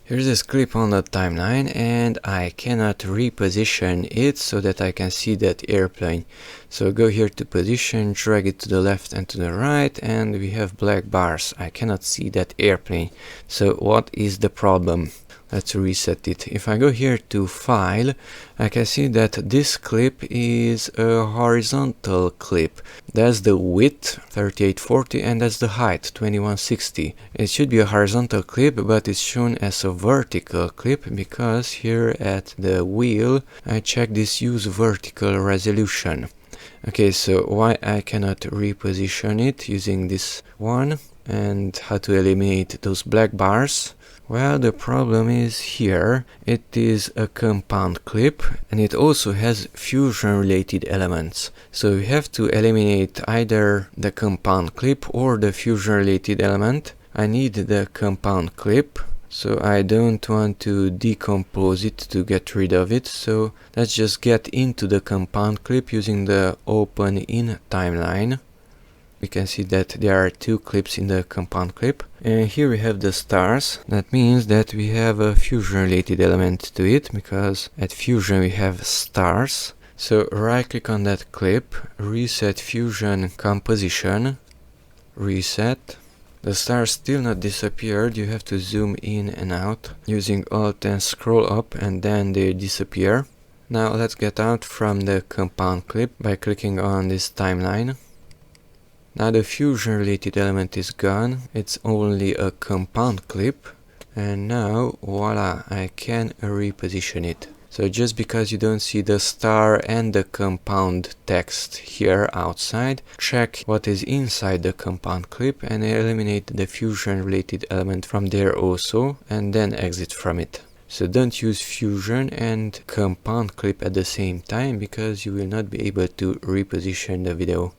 Here's this clip on the timeline and I cannot reposition it so that I can see that airplane. So go here to position, drag it to the left and to the right, and we have black bars. I cannot see that airplane. So what is the problem? Let's reset it. If I go here to file, I can see that this clip is a horizontal clip. That's the width 3840 and that's the height 2160. It should be a horizontal clip, but it's shown as a vertical clip because here at the wheel I check this use vertical resolution. Okay, so why I cannot reposition it using this one, and how to eliminate those black bars? Well, the problem is here. It is a compound clip and it also has fusion related elements. So we have to eliminate either the compound clip or the fusion related element. I need the compound clip, so I don't want to decompose it to get rid of it. So let's just get into the compound clip using the open in timeline. We can see that there are two clips in the compound clip, and here we have the stars. That means that we have a fusion related element to it, because at fusion we have stars. So right click on that clip, reset fusion composition, reset. The stars still not disappeared. You have to zoom in and out using Alt and scroll up, and then they disappear. Now let's get out from the compound clip by clicking on this timeline. Now the fusion related element is gone, it's only a compound clip, and now voila, I can reposition it. So just because you don't see the star and the compound text here outside, check what is inside the compound clip and eliminate the fusion related element from there also, and then exit from it. So don't use fusion and compound clip at the same time because you will not be able to reposition the video.